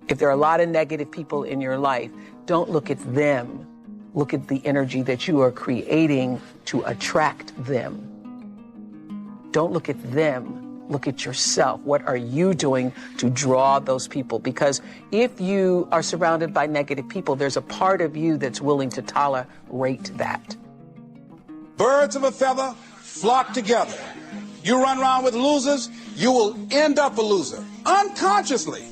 If there are a lot of negative people in your life, don't look at them. Look at the energy that you are creating to attract them. Don't look at them. Look at yourself. What are you doing to draw those people? Because if you are surrounded by negative people, there's a part of you that's willing to tolerate that. Birds of a feather flock together. You run around with losers, you will end up a loser. Unconsciously.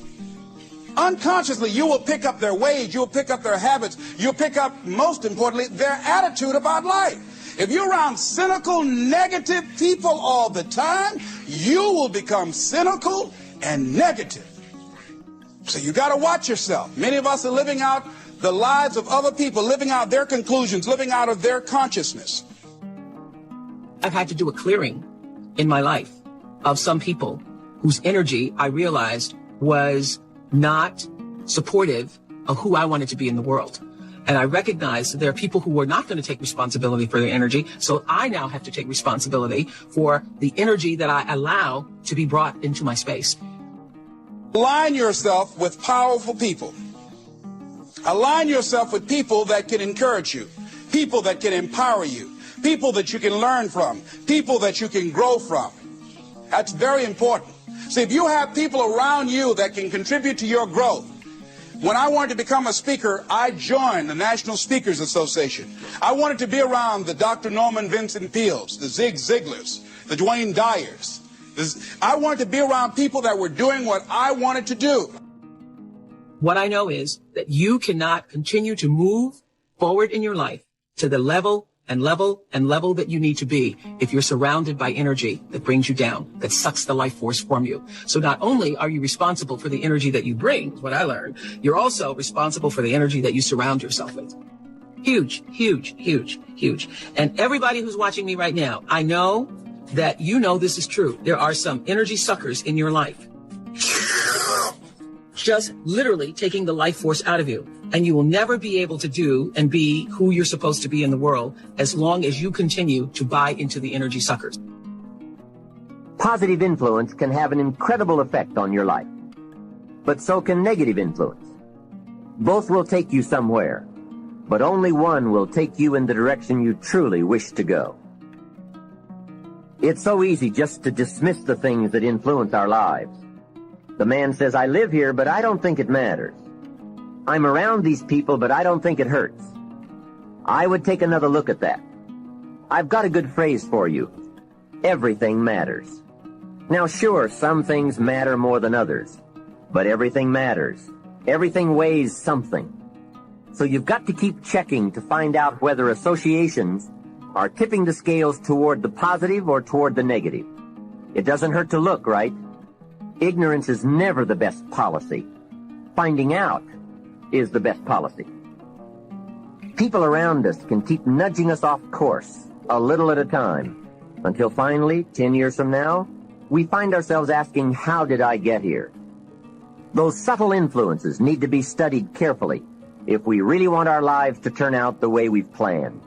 Unconsciously, you will pick up their ways, you'll pick up their habits, you'll pick up, most importantly, their attitude about life. If you're around cynical, negative people all the time, you will become cynical and negative. So you got to watch yourself. Many of us are living out the lives of other people, living out their conclusions, living out of their consciousness. I've had to do a clearing in my life of some people whose energy I realized was not supportive of who I wanted to be in the world. And I recognize that there are people who are not going to take responsibility for their energy. So I now have to take responsibility for the energy that I allow to be brought into my space. Align yourself with powerful people. Align yourself with people that can encourage you, people that can empower you, people that you can learn from, people that you can grow from. That's very important. See, if you have people around you that can contribute to your growth. When I wanted to become a speaker, I joined the National Speakers Association. I wanted to be around the Dr. Norman Vincent Peales, the Zig Ziglars, the Dwayne Dyers. I wanted to be around people that were doing what I wanted to do. What I know is that you cannot continue to move forward in your life to the level that you need to be if you're surrounded by energy that brings you down, that sucks the life force from you. So not only are you responsible for the energy that you bring, is what I learned, you're also responsible for the energy that you surround yourself with. Huge, huge, huge, huge. And everybody who's watching me right now, I know that you know this is true. There are some energy suckers in your life. Just literally taking the life force out of you. And you will never be able to do and be who you're supposed to be in the world as long as you continue to buy into the energy suckers. Positive influence can have an incredible effect on your life, but so can negative influence. Both will take you somewhere, but only one will take you in the direction you truly wish to go. It's so easy just to dismiss the things that influence our lives. The man says, I live here, but I don't think it matters. I'm around these people, but I don't think it hurts. I would take another look at that. I've got a good phrase for you. Everything matters. Now, sure, some things matter more than others, but everything matters. Everything weighs something. So you've got to keep checking to find out whether associations are tipping the scales toward the positive or toward the negative. It doesn't hurt to look, right? Ignorance is never the best policy. Finding out is the best policy. People around us can keep nudging us off course, a little at a time, until finally, 10 years from now, we find ourselves asking, how did I get here? Those subtle influences need to be studied carefully if we really want our lives to turn out the way we've planned.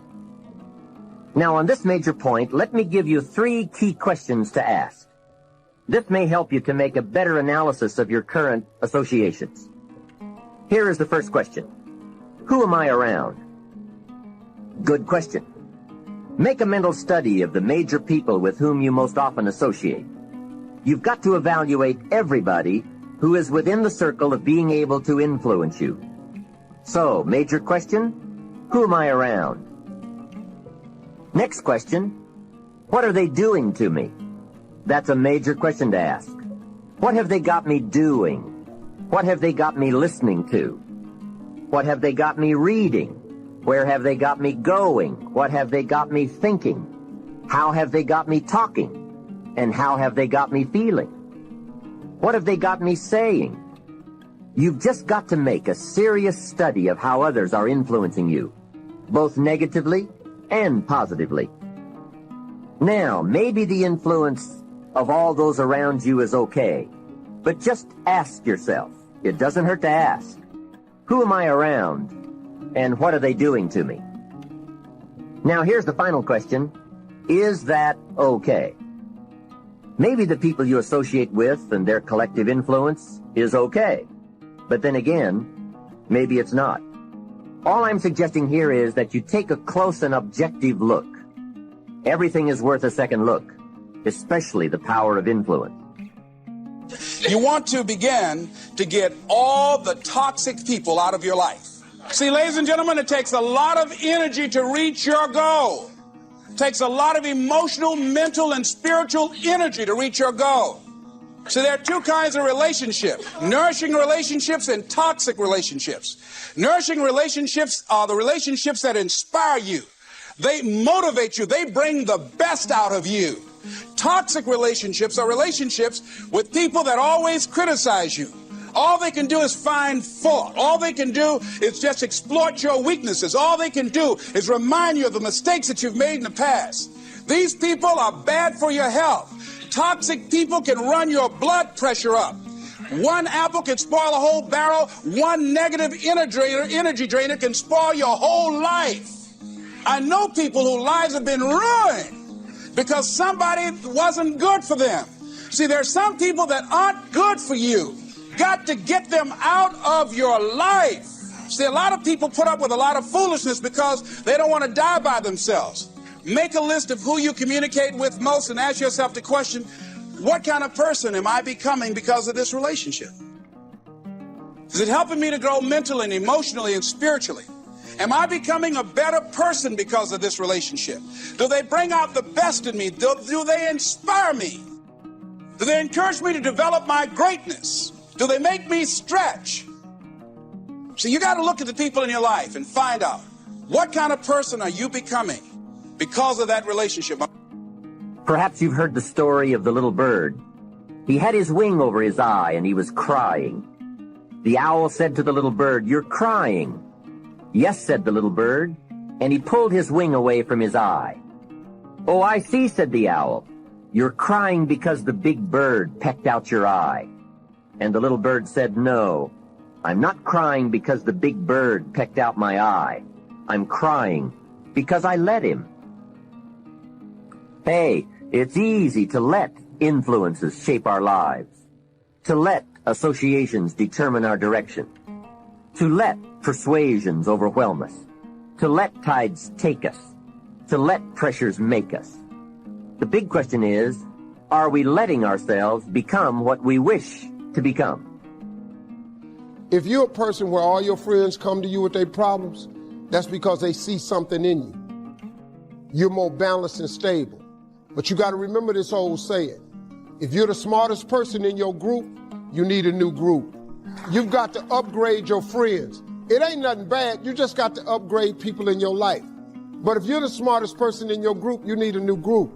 Now, on this major point, let me give you 3 key questions to ask. This may help you to make a better analysis of your current associations. Here is the first question. Who am I around? Good question. Make a mental study of the major people with whom you most often associate. You've got to evaluate everybody who is within the circle of being able to influence you. So, major question, who am I around? Next question, what are they doing to me? That's a major question to ask. What have they got me doing? What have they got me listening to? What have they got me reading? Where have they got me going? What have they got me thinking? How have they got me talking? And how have they got me feeling? What have they got me saying? You've just got to make a serious study of how others are influencing you, both negatively and positively. Now, maybe the influence of all those around you is okay, but just ask yourself, it doesn't hurt to ask, who am I around, and what are they doing to me? Now, here's the final question, is that okay? Maybe the people you associate with and their collective influence is okay, But then again, maybe it's not. All I'm suggesting here is that you take a close and objective look. Everything is worth a second look, especially the power of influence. You want to begin to get all the toxic people out of your life. See, ladies and gentlemen, it takes a lot of energy to reach your goal. It takes a lot of emotional, mental, and spiritual energy to reach your goal. So there are two kinds of relationships: nourishing relationships and toxic relationships. Nourishing relationships are the relationships that inspire you. They motivate you. They bring the best out of you. Toxic relationships are relationships with people that always criticize you. All they can do is find fault. All they can do is just exploit your weaknesses. All they can do is remind you of the mistakes that you've made in the past. These people are bad for your health. Toxic people can run your blood pressure up. One apple can spoil a whole barrel. One negative energy drainer can spoil your whole life. I know people whose lives have been ruined because somebody wasn't good for them. See, there are some people that aren't good for you. Got to get them out of your life. See, a lot of people put up with a lot of foolishness because they don't want to die by themselves. Make a list of who you communicate with most and ask yourself the question, what kind of person am I becoming because of this relationship? Is it helping me to grow mentally and emotionally and spiritually? Am I becoming a better person because of this relationship? Do they bring out the best in me? Do they inspire me? Do they encourage me to develop my greatness? Do they make me stretch? So you got to look at the people in your life and find out, what kind of person are you becoming because of that relationship? Perhaps you've heard the story of the little bird. He had his wing over his eye and he was crying. The owl said to the little bird, "You're crying." "Yes," said the little bird, and he pulled his wing away from his eye. "Oh, I see," said the owl. "You're crying because the big bird pecked out your eye." And the little bird said, "No, I'm not crying because the big bird pecked out my eye. I'm crying because I let him." Hey, it's easy to let influences shape our lives, to let associations determine our direction, to let persuasions overwhelm us, to let tides take us, to let pressures make us. The big question is, are we letting ourselves become what we wish to become? If you're a person where all your friends come to you with their problems, that's because they see something in you. You're more balanced and stable. But you got to remember this old saying. If you're the smartest person in your group, you need a new group. You've got to upgrade your friends. It ain't nothing bad. You just got to upgrade people in your life. But if you're the smartest person in your group, you need a new group.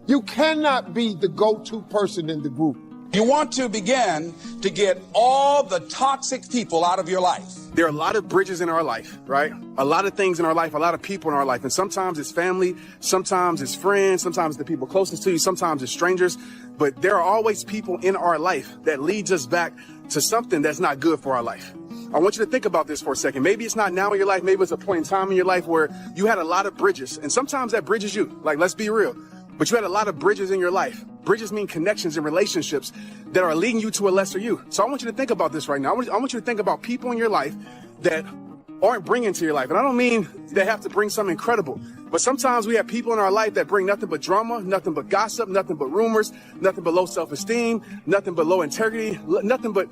You cannot be the go-to person in the group. You want to begin to get all the toxic people out of your life. There are a lot of bridges in our life, right? A lot of things in our life, a lot of people in our life. And sometimes it's family, sometimes it's friends, sometimes the people closest to you, sometimes it's strangers. But there are always people in our life that leads us back to something that's not good for our life. I want you to think about this for a second. Maybe it's not now in your life. Maybe it's a point in time in your life where you had a lot of bridges. And sometimes that bridge is you. Like, let's be real. But you had a lot of bridges in your life. Bridges mean connections and relationships that are leading you to a lesser you. So I want you to think about this right now. I want you to think about people in your life that aren't bringing to your life. And I don't mean they have to bring something incredible. But sometimes we have people in our life that bring nothing but drama, nothing but gossip, nothing but rumors, nothing but low self-esteem, nothing but low integrity, nothing but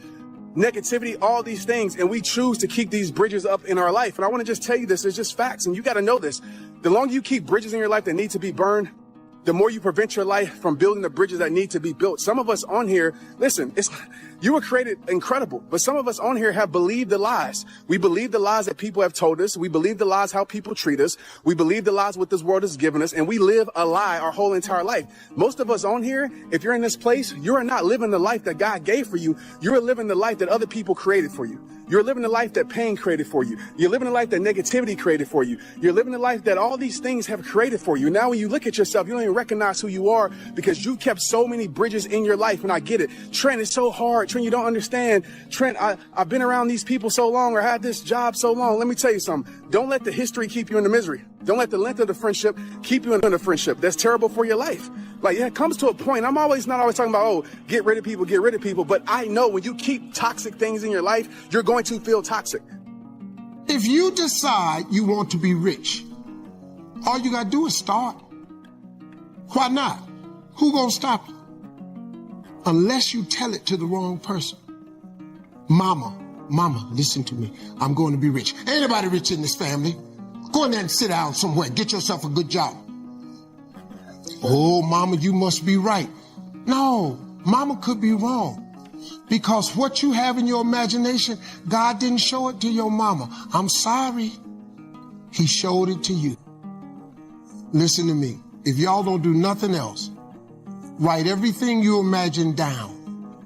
negativity, all these things. And we choose to keep these bridges up in our life. And I want to just tell you this. It's just facts. And you got to know this. The longer you keep bridges in your life that need to be burned, the more you prevent your life from building the bridges that need to be built. Some of us on here, listen, you were created incredible, but some of us on here have believed the lies. We believe the lies that people have told us. We believe the lies how people treat us. We believe the lies what this world has given us, and we live a lie our whole entire life. Most of us on here, if you're in this place, you are not living the life that God gave for you. You're living the life that other people created for you. You're living the life that pain created for you. You're living the life that negativity created for you. You're living the life that all these things have created for you. Now, when you look at yourself, you don't even recognize who you are because you kept so many bridges in your life. And I get it. Trent, it's so hard hard. Trent, you don't understand. Trent, I've been around these people so long or had this job so long. Let me tell you something. Don't let the history keep you in the misery. Don't let the length of the friendship keep you in the friendship. That's terrible for your life. Like, it comes to a point. I'm not always talking about, oh, get rid of people. But I know when you keep toxic things in your life, you're going to feel toxic. If you decide you want to be rich, all you got to do is start. Why not? Who gonna stop you? Unless you tell it to the wrong person. Mama, listen to me. I'm going to be rich. Ain't anybody rich in this family. Go in there and sit down somewhere. Get yourself a good job. Oh, mama, you must be right. No, mama could be wrong. Because what you have in your imagination, God didn't show it to your mama. I'm sorry. He showed it to you. Listen to me. If y'all don't do nothing else, write everything you imagine down.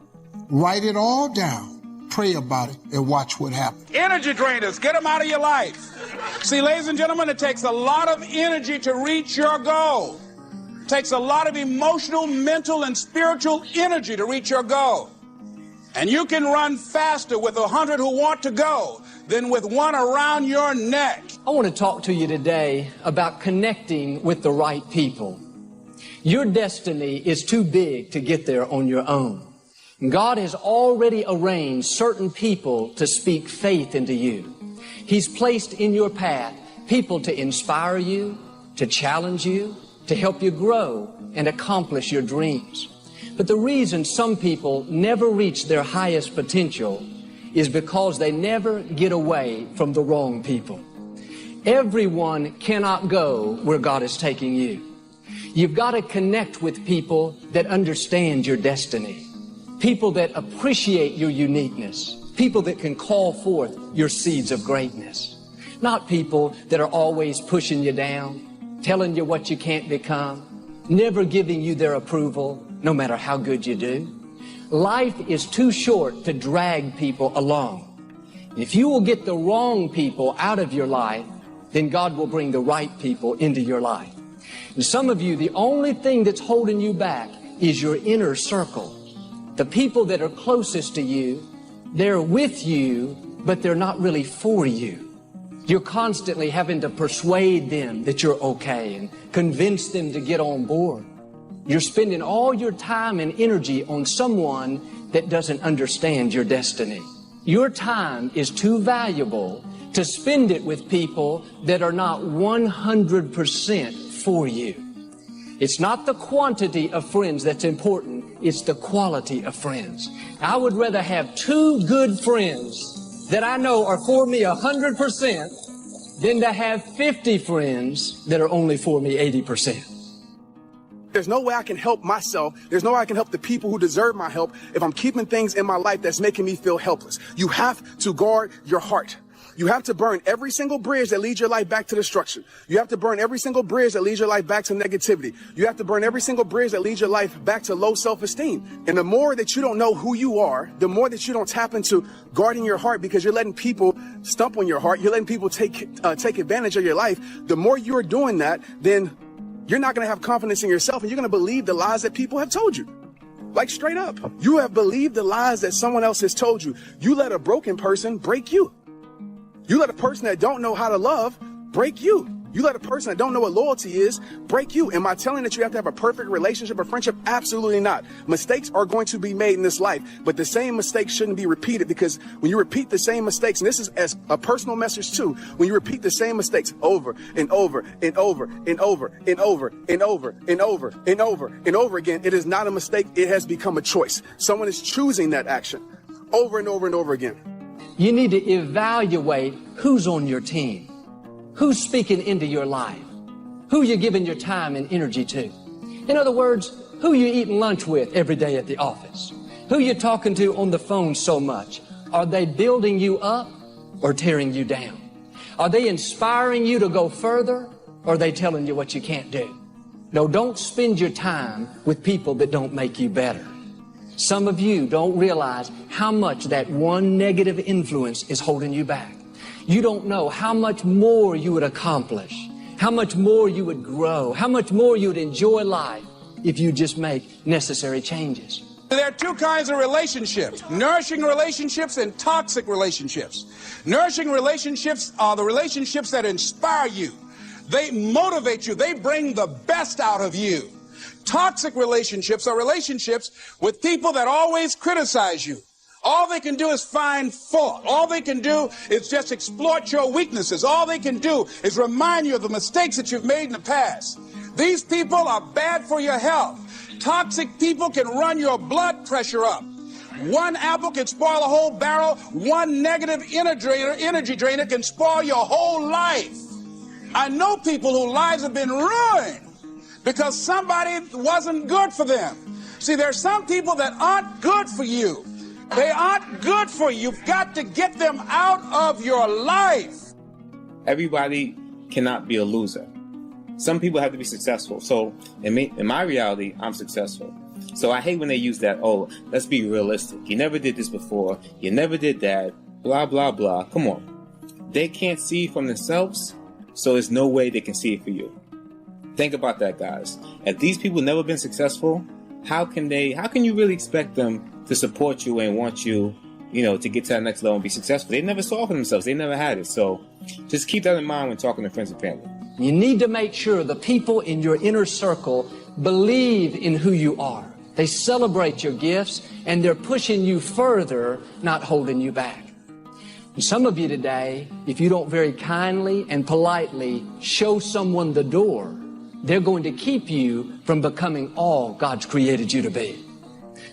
Write it all down. Pray about it and watch what happens. Energy drainers, get them out of your life. See, ladies and gentlemen, it takes a lot of energy to reach your goal. It takes a lot of emotional, mental, and spiritual energy to reach your goal. And you can run faster with 100 who want to go than with one around your neck. I want to talk to you today about connecting with the right people. Your destiny is too big to get there on your own. God has already arranged certain people to speak faith into you. He's placed in your path people to inspire you, to challenge you, to help you grow and accomplish your dreams. But the reason some people never reach their highest potential is because they never get away from the wrong people. Everyone cannot go where God is taking you. You've got to connect with people that understand your destiny, people that appreciate your uniqueness, people that can call forth your seeds of greatness, not people that are always pushing you down, telling you what you can't become, never giving you their approval, no matter how good you do. Life is too short to drag people along. If you will get the wrong people out of your life, then God will bring the right people into your life. And some of you, the only thing that's holding you back is your inner circle. The people that are closest to you, they're with you, but they're not really for you. You're constantly having to persuade them that you're okay and convince them to get on board. You're spending all your time and energy on someone that doesn't understand your destiny. Your time is too valuable to spend it with people that are not 100% for you. It's not the quantity of friends that's important, it's the quality of friends. I would rather have 2 good friends that I know are for me 100% than to have 50 friends that are only for me 80%. There's no way I can help myself. There's no way I can help the people who deserve my help if I'm keeping things in my life that's making me feel helpless. You have to guard your heart. You have to burn every single bridge that leads your life back to destruction. You have to burn every single bridge that leads your life back to negativity. You have to burn every single bridge that leads your life back to low self-esteem. And the more that you don't know who you are, the more that you don't tap into guarding your heart because you're letting people stump on your heart, you're letting people take advantage of your life, the more you're doing that, then you're not going to have confidence in yourself and you're going to believe the lies that people have told you. Like straight up. You have believed the lies that someone else has told you. You let a broken person break you. You let a person that don't know how to love break you. You let a person that don't know what loyalty is break you. Am I telling that you have to have a perfect relationship or friendship? Absolutely not. Mistakes are going to be made in this life, but the same mistakes shouldn't be repeated because when you repeat the same mistakes, and this is as a personal message too, when you repeat the same mistakes over and over and over and over and over and over and over and over and over again, it is not a mistake. It has become a choice. Someone is choosing that action over and over and over again. You need to evaluate who's on your team, who's speaking into your life, who you're giving your time and energy to. In other words, who you eating lunch with every day at the office, who you're talking to on the phone so much. Are they building you up or tearing you down? Are they inspiring you to go further or are they telling you what you can't do? No, don't spend your time with people that don't make you better. Some of you don't realize how much that one negative influence is holding you back. You don't know how much more you would accomplish, how much more you would grow, how much more you would enjoy life if you just make necessary changes. There are two kinds of relationships: nourishing relationships and toxic relationships. Nourishing relationships are the relationships that inspire you. They motivate you. They bring the best out of you. Toxic relationships are relationships with people that always criticize you. All they can do is find fault. All they can do is just exploit your weaknesses. All they can do is remind you of the mistakes that you've made in the past. These people are bad for your health. Toxic people can run your blood pressure up. One apple can spoil a whole barrel. One negative energy drainer can spoil your whole life. I know people whose lives have been ruined because somebody wasn't good for them. See, there's some people that aren't good for you. They aren't good for you. You've got to get them out of your life. Everybody cannot be a loser. Some people have to be successful. So in my reality, I'm successful. So I hate when they use that, oh, let's be realistic. You never did this before. You never did that. Blah, blah, blah. Come on. They can't see from themselves, so there's no way they can see it for you. Think about that, guys. If these people never been successful, how can you really expect them to support you and want you, to get to that next level and be successful? They never saw it for themselves. They never had it. So just keep that in mind when talking to friends and family. You need to make sure the people in your inner circle believe in who you are. They celebrate your gifts, and they're pushing you further, not holding you back. And some of you today, if you don't very kindly and politely show someone the door, they're going to keep you from becoming all God's created you to be.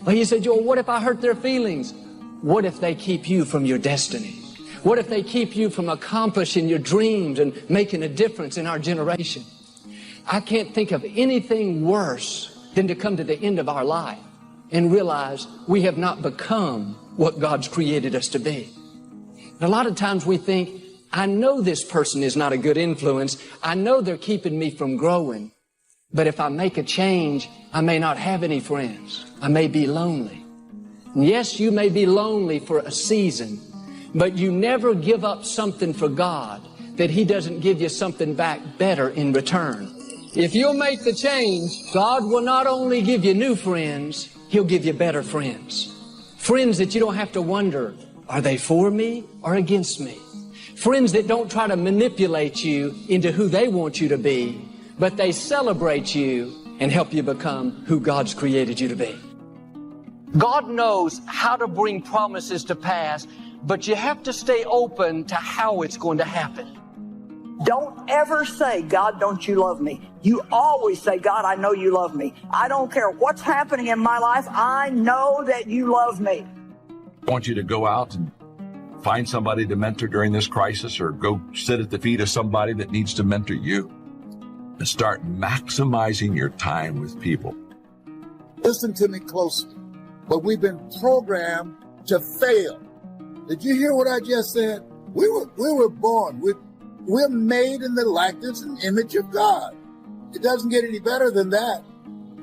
Well, you said, Joel, what if I hurt their feelings? What if they keep you from your destiny? What if they keep you from accomplishing your dreams and making a difference in our generation? I can't think of anything worse than to come to the end of our life and realize we have not become what God's created us to be. And a lot of times we think, I know this person is not a good influence. I know they're keeping me from growing. But if I make a change, I may not have any friends. I may be lonely. And yes, you may be lonely for a season, but you never give up something for God that He doesn't give you something back better in return. If you'll make the change, God will not only give you new friends, He'll give you better friends. Friends that you don't have to wonder, are they for me or against me? Friends that don't try to manipulate you into who they want you to be, but they celebrate you and help you become who God's created you to be. God knows how to bring promises to pass, but you have to stay open to how it's going to happen. Don't ever say, God, don't you love me? You always say, God, I know you love me. I don't care what's happening in my life. I know that you love me. I want you to go out and find somebody to mentor during this crisis, or go sit at the feet of somebody that needs to mentor you, and start maximizing your time with people. Listen to me closely. But we've been programmed to fail. Did you hear what I just said? We were born. We're made in the likeness and image of God. It doesn't get any better than that.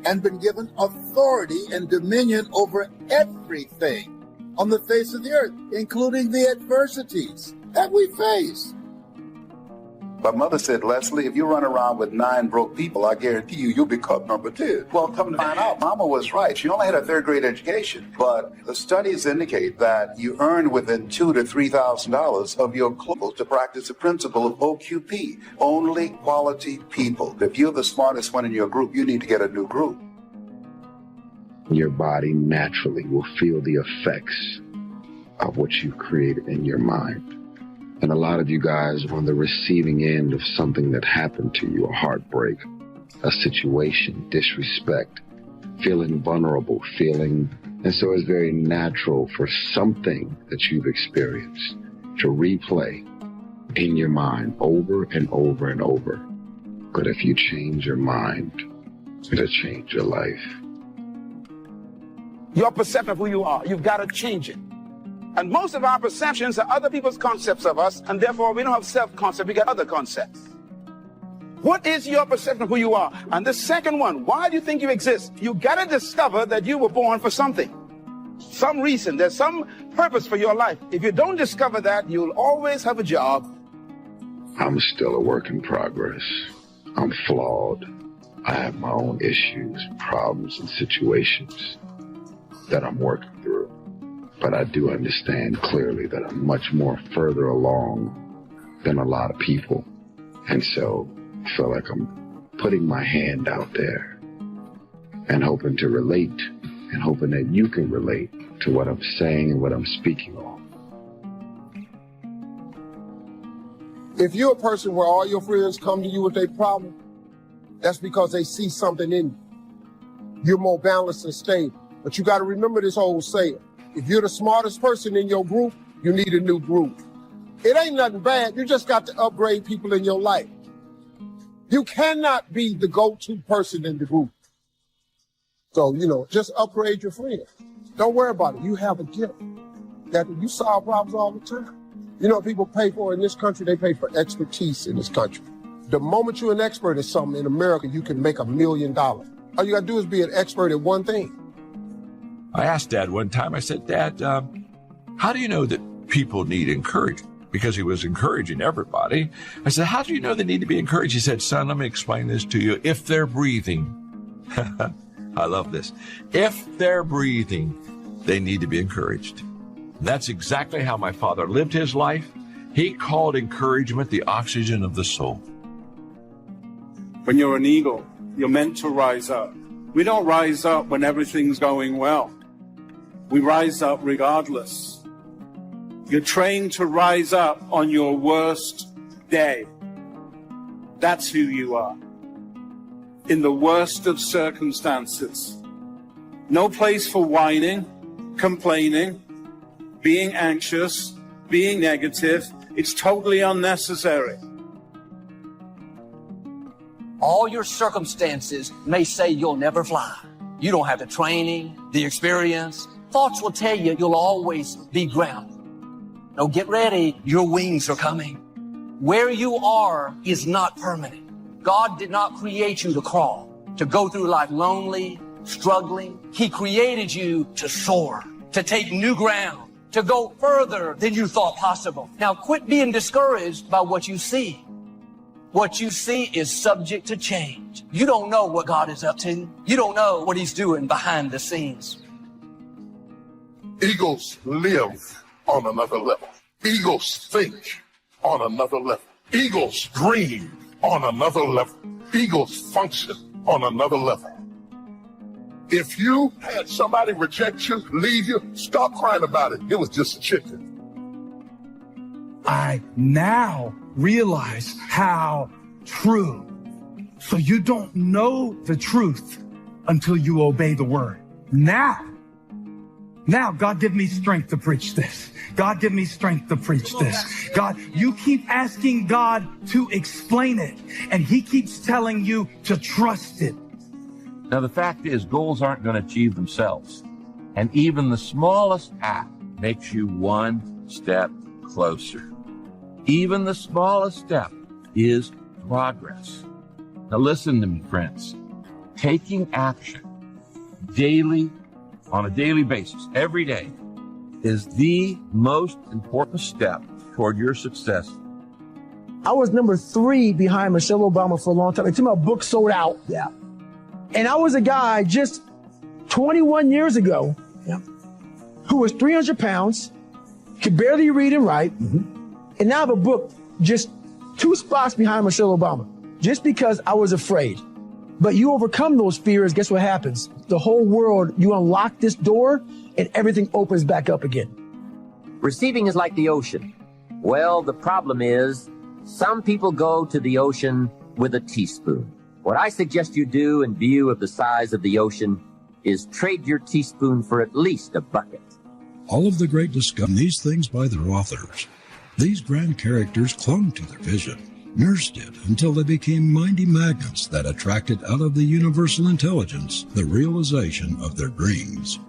And been given authority and dominion over everything on the face of the earth, including the adversities that we face. My mother said, Leslie, if you run around with 9 broke people, I guarantee you'll become number 10. Well, come to find out, Mama was right. She only had a 3rd grade education. But the studies indicate that you earn within $2,000 to $3,000 of your clothes to practice the principle of OQP, only quality people. If you're the smartest one in your group, you need to get a new group. Your body naturally will feel the effects of what you've created in your mind. And a lot of you guys are on the receiving end of something that happened to you, a heartbreak, a situation, disrespect, feeling vulnerable, and so it's very natural for something that you've experienced to replay in your mind over and over and over. But if you change your mind, it'll change your life. Your perception of who you are, you've got to change it. And most of our perceptions are other people's concepts of us, and therefore we don't have self-concept, we got other concepts. What is your perception of who you are? And the second one, why do you think you exist? You got to discover that you were born for something. Some reason, there's some purpose for your life. If you don't discover that, you'll always have a job. I'm still a work in progress. I'm flawed. I have my own issues, problems, and situations. that I'm working through. But I do understand clearly that I'm much more further along than a lot of people. And so I feel like I'm putting my hand out there and hoping to relate and hoping that you can relate to what I'm saying and what I'm speaking on. If you're a person where all your friends come to you with a problem, that's because they see something in you. You're more balanced and stable. But you got to remember this old saying. If you're the smartest person in your group, you need a new group. It ain't nothing bad. You just got to upgrade people in your life. You cannot be the go-to person in the group. So, just upgrade your friends. Don't worry about it. You have a gift that you solve problems all the time. You know what people pay for in this country? They pay for expertise in this country. The moment you're an expert at something in America, you can make $1 million. All you got to do is be an expert at one thing. I asked Dad one time, I said, Dad, how do you know that people need encouragement? Because he was encouraging everybody. I said, how do you know they need to be encouraged? He said, son, let me explain this to you. If they're breathing, I love this. If they're breathing, they need to be encouraged. That's exactly how my father lived his life. He called encouragement the oxygen of the soul. When you're an eagle, you're meant to rise up. We don't rise up when everything's going well. We rise up regardless. You're trained to rise up on your worst day. That's who you are. In the worst of circumstances. No place for whining, complaining, being anxious, being negative. It's totally unnecessary. All your circumstances may say you'll never fly. You don't have the training, the experience. Thoughts will tell you you'll always be grounded. No, get ready. Your wings are coming. Where you are is not permanent. God did not create you to crawl, to go through life lonely, struggling. He created you to soar, to take new ground, to go further than you thought possible. Now quit being discouraged by what you see. What you see is subject to change. You don't know what God is up to. You don't know what he's doing behind the scenes. Eagles live on another level. Eagles think on another level. Eagles dream on another level. Eagles function on another level. If you had somebody reject you, leave you, stop crying about it. It was just a chicken. I now realize how true. So you don't know the truth until you obey the word. Now, God, give me strength to preach this. God, give me strength to preach this. God, you keep asking God to explain it, and he keeps telling you to trust it. Now, the fact is, goals aren't going to achieve themselves. And even the smallest act makes you one step closer. Even the smallest step is progress. Now, listen to me, friends. Taking action daily, on a daily basis, every day, is the most important step toward your success. I was number 3 behind Michelle Obama for a long time until my book sold out. Yeah. And I was a guy just 21 years ago who was 300 pounds, could barely read and write, and now I have a book just 2 spots behind Michelle Obama, just because I was afraid. But you overcome those fears, guess what happens? The whole world, you unlock this door, and everything opens back up again. Receiving is like the ocean. Well, the problem is, some people go to the ocean with a teaspoon. What I suggest you do in view of the size of the ocean is trade your teaspoon for at least a bucket. All of the great discovered these things by their authors. These grand characters clung to their vision, nursed it until they became mighty magnets that attracted out of the universal intelligence the realization of their dreams.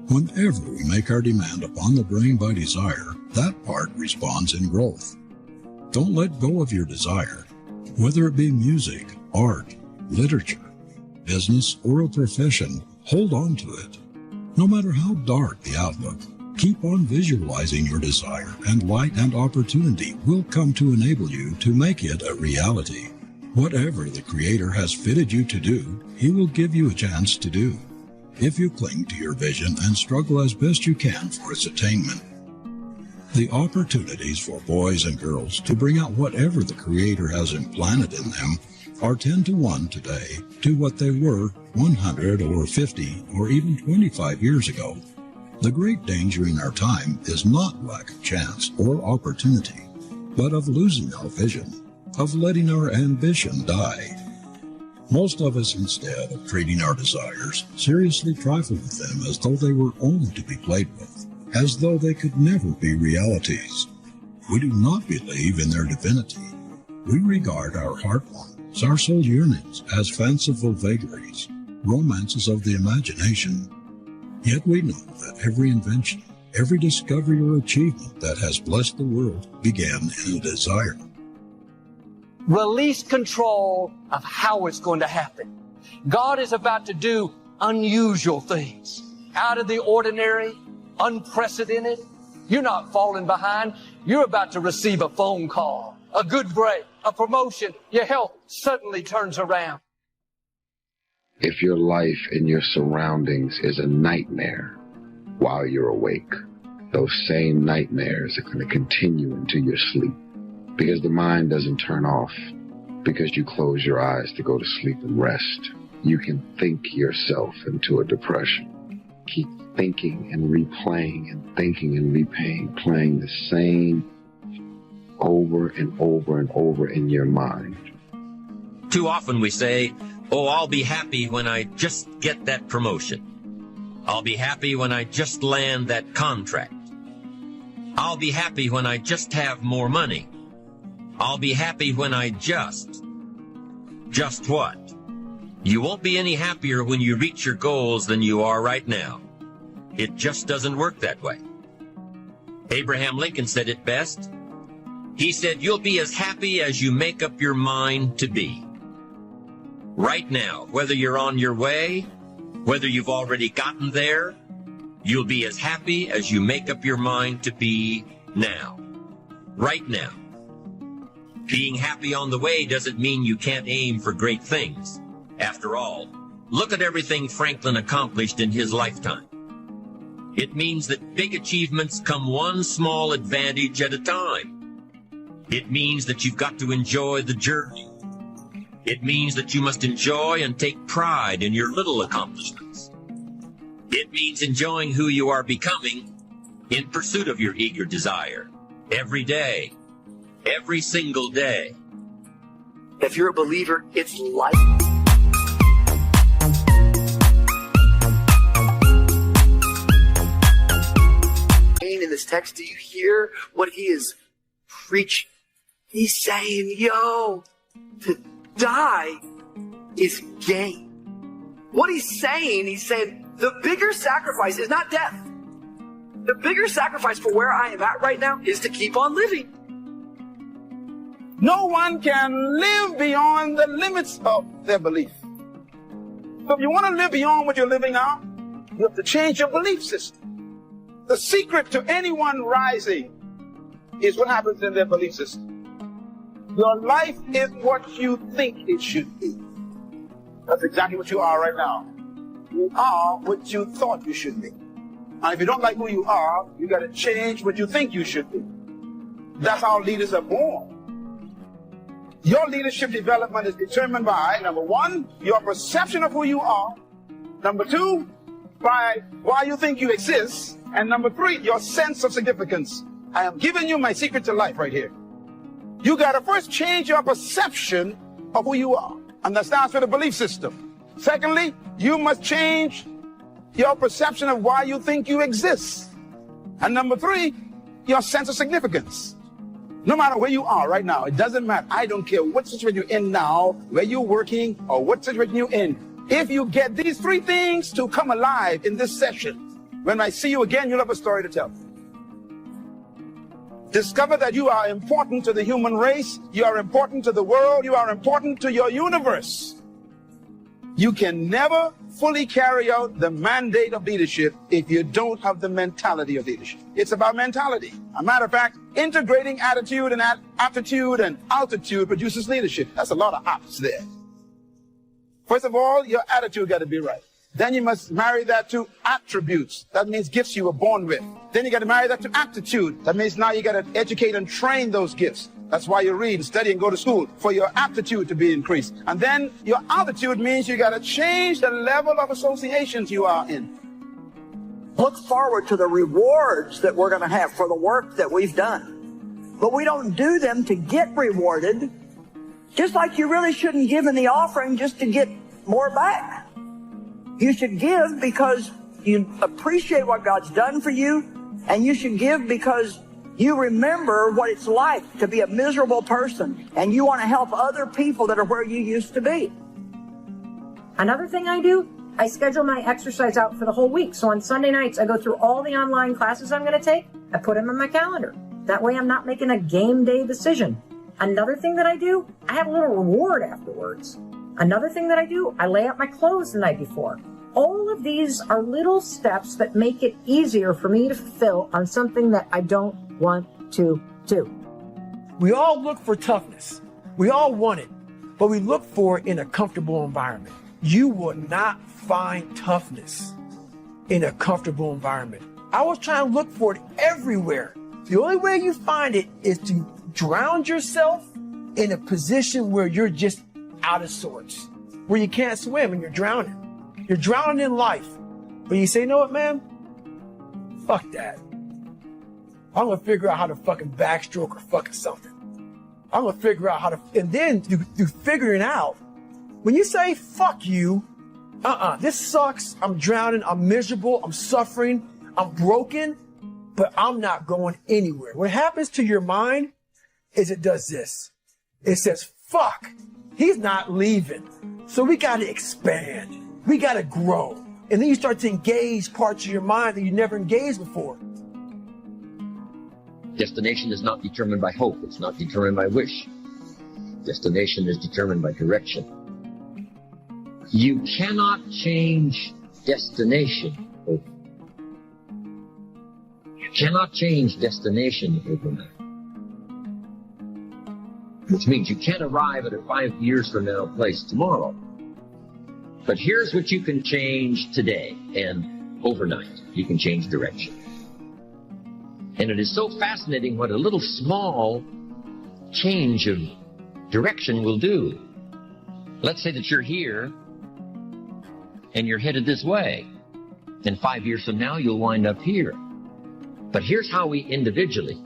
Whenever we make our demand upon the brain by desire, that part responds in growth. Don't let go of your desire, whether it be music, art, literature, business, or a profession. Hold on to it. No matter how dark the outlook, keep on visualizing your desire, and light and opportunity will come to enable you to make it a reality. Whatever the Creator has fitted you to do, He will give you a chance to do. if you cling to your vision and struggle as best you can for its attainment. The opportunities for boys and girls to bring out whatever the Creator has implanted in them are 10 to 1 today to what they were 100 or 50 or even 25 years ago. The great danger in our time is not lack of chance or opportunity, but of losing our vision, of letting our ambition die. Most of us, instead of treating our desires, seriously trifle with them as though they were only to be played with, as though they could never be realities. We do not believe in their divinity. We regard our heart longings, our soul yearnings, as fanciful vagaries, romances of the imagination. Yet we know that every invention, every discovery or achievement that has blessed the world began in a desire. Release control of how it's going to happen. God is about to do unusual things, out of the ordinary, unprecedented. You're not falling behind. You're about to receive a phone call, a good break, a promotion. Your health suddenly turns around. If your life and your surroundings is a nightmare while you're awake, those same nightmares are going to continue into your sleep, because the mind doesn't turn off because you close your eyes to go to sleep and rest. You can think yourself into a depression. Keep thinking and replaying and thinking and replaying, playing the same over and over and over in your mind. Too often we say, oh, I'll be happy when I just get that promotion. I'll be happy when I just land that contract. I'll be happy when I just have more money. I'll be happy when I just what? You won't be any happier when you reach your goals than you are right now. It just doesn't work that way. Abraham Lincoln said it best. He said, you'll be as happy as you make up your mind to be. Right now, whether you're on your way, whether you've already gotten there, you'll be as happy as you make up your mind to be now. Right now. Being happy on the way doesn't mean you can't aim for great things. After all, look at everything Franklin accomplished in his lifetime. It means that big achievements come one small advantage at a time. It means that you've got to enjoy the journey. It means that you must enjoy and take pride in your little accomplishments. It means enjoying who you are becoming in pursuit of your eager desire every day. Every single day. If you're a believer, it's life. In this text, do you hear what he is preaching? He's saying, yo, to die is gain. What he's saying the bigger sacrifice is not death. The bigger sacrifice for where I am at right now is to keep on living. No one can live beyond the limits of their belief. So if you want to live beyond what you're living now, you have to change your belief system. The secret to anyone rising is what happens in their belief system. Your life is what you think it should be. That's exactly what you are right now. You are what you thought you should be. And if you don't like who you are, you got to change what you think you should be. That's how leaders are born. Your leadership development is determined by, number one, your perception of who you are. Number two, by why you think you exist. And number three, your sense of significance. I am giving you my secret to life right here. You got to first change your perception of who you are. And that starts with a belief system. Secondly, you must change your perception of why you think you exist. And number three, your sense of significance. No matter where you are right now, it doesn't matter. I don't care what situation you're in now, where you're working, or what situation you're in. If you get these three things to come alive in this session, when I see you again, you'll have a story to tell. Discover that you are important to the human race. You are important to the world. You are important to your universe. You can never fully carry out the mandate of leadership if you don't have the mentality of leadership. It's about mentality. As a matter of fact, integrating attitude and aptitude and altitude produces leadership. That's a lot of ops there. First of all, your attitude got to be right. Then you must marry that to attributes. That means gifts you were born with. Then you got to marry that to aptitude. That means now you got to educate and train those gifts. That's why you read, study, and go to school, for your aptitude to be increased. And then your altitude means you got to change the level of associations you are in. Look forward to the rewards that we're going to have for the work that we've done. But we don't do them to get rewarded, just like you really shouldn't give in the offering just to get more back. You should give because you appreciate what God's done for you, and you should give because you remember what it's like to be a miserable person, and you want to help other people that are where you used to be. Another thing I do, I schedule my exercise out for the whole week. So on Sunday nights, I go through all the online classes I'm going to take. I put them in my calendar. That way I'm not making a game day decision. Another thing that I do, I have a little reward afterwards. Another thing that I do, I lay out my clothes the night before. All of these are little steps that make it easier for me to fulfill on something that I don't want to do. We all look for toughness. We all want it, but we look for it in a comfortable environment. You will not find toughness in a comfortable environment. I was trying to look for it everywhere. The only way you find it is to drown yourself in a position where you're just out of sorts, where you can't swim and you're drowning. You're drowning in life. But you say, you know what, man? Fuck that. I'm going to figure out how to fucking backstroke or fucking something. I'm going to figure out how to, and then you figuring out, when you say, fuck you, this sucks, I'm drowning, I'm miserable, I'm suffering, I'm broken, but I'm not going anywhere. What happens to your mind is it does this. It says, fuck, he's not leaving. So we got to expand. We got to grow. And then you start to engage parts of your mind that you never engaged before. Destination is not determined by hope. It's not determined by wish. Destination is determined by direction. You cannot change destination overnight. You cannot change destination overnight. Which means you can't arrive at a 5 years from now place tomorrow. But here's what you can change today and overnight. You can change direction. And it is so fascinating what a little small change of direction will do. Let's say that you're here and you're headed this way. And 5 years from now, you'll wind up here. But here's how we individually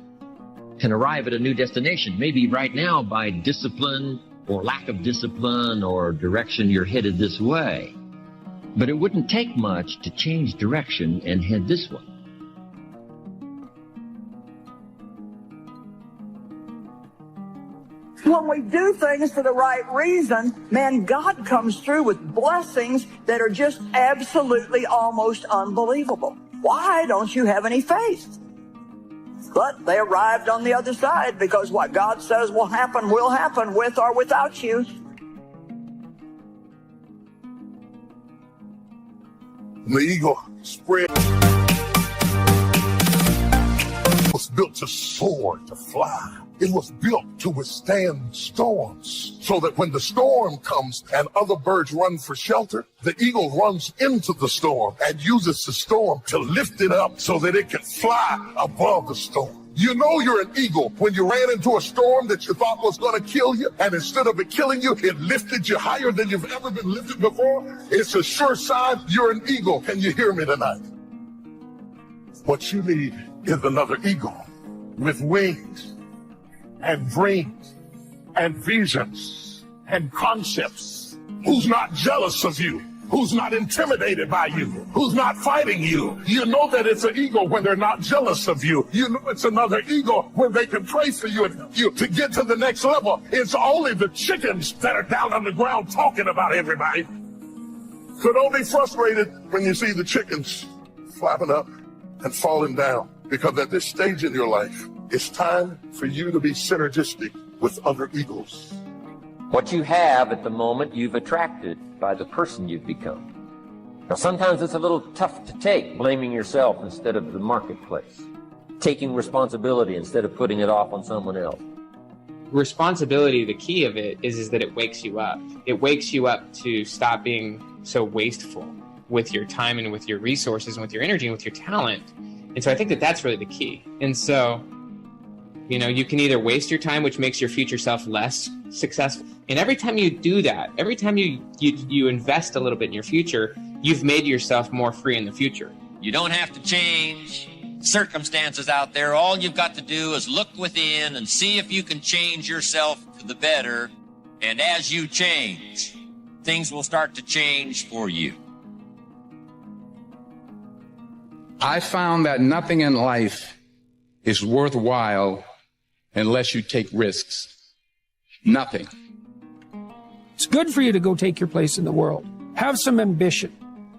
can arrive at a new destination. Maybe right now by discipline or lack of discipline or direction, you're headed this way. But it wouldn't take much to change direction and head this way. When we do things for the right reason, man, God comes through with blessings that are just absolutely almost unbelievable. Why don't you have any faith? But they arrived on the other side because what God says will happen with or without you. The eagle spread was built to soar, to fly. It was built to withstand storms, so that when the storm comes and other birds run for shelter, the eagle runs into the storm and uses the storm to lift it up so that it can fly above the storm. You know you're an eagle when you ran into a storm that you thought was going to kill you, and instead of it killing you, it lifted you higher than you've ever been lifted before. It's a sure sign you're an eagle. Can you hear me tonight? What you need is another eagle with wings and dreams and visions and concepts, who's not jealous of you, who's not intimidated by you, who's not fighting you. You know that it's an eagle when they're not jealous of you. You know it's another eagle when they can pray for you and help you to get to the next level. It's only the chickens that are down on the ground talking about everybody. So don't be frustrated when you see the chickens flapping up and falling down, because at this stage in your life, it's time for you to be synergistic with other eagles. What you have at the moment, you've attracted by the person you've become. Now, sometimes it's a little tough to take, blaming yourself instead of the marketplace, taking responsibility instead of putting it off on someone else. Responsibility, the key of it is that it wakes you up. It wakes you up to stop being so wasteful. with your time and with your resources and with your energy and with your talent. And so I think that that's really the key. And so, you know, you can either waste your time, which makes your future self less successful. And every time you do that, every time you invest a little bit in your future, you've made yourself more free in the future. You don't have to change circumstances out there. All you've got to do is look within and see if you can change yourself to the better. And as you change, things will start to change for you. I found that nothing in life is worthwhile unless you take risks. Nothing. It's good for you to go take your place in the world. Have some ambition.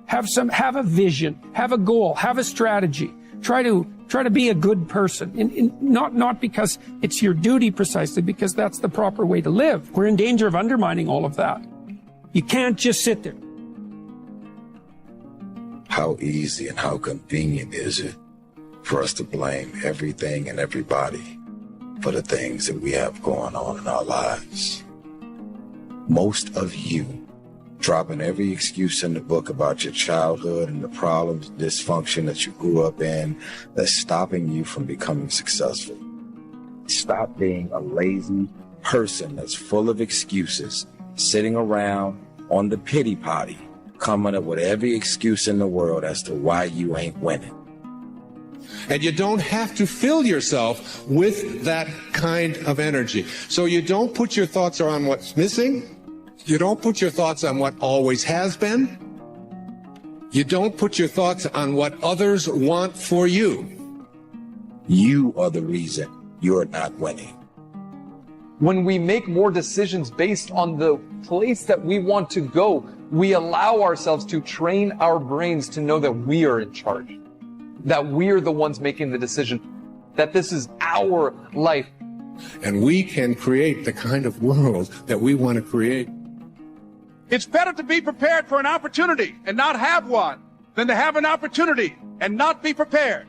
Have a vision. Have a goal. Have a strategy. Try to be a good person. Not because it's your duty precisely, because that's the proper way to live. We're in danger of undermining all of that. You can't just sit there. How easy and how convenient is it for us to blame everything and everybody for the things that we have going on in our lives? Most of you dropping every excuse in the book about your childhood and the problems, dysfunction that you grew up in that's stopping you from becoming successful. Stop being a lazy person that's full of excuses, sitting around on the pity potty, coming up with every excuse in the world as to why you ain't winning. And you don't have to fill yourself with that kind of energy. So you don't put your thoughts on what's missing. You don't put your thoughts on what always has been. You don't put your thoughts on what others want for you. You are the reason you're not winning. When we make more decisions based on the place that we want to go, we allow ourselves to train our brains to know that we are in charge, that we're the ones making the decision, that this is our life. And we can create the kind of world that we want to create. It's better to be prepared for an opportunity and not have one than to have an opportunity and not be prepared.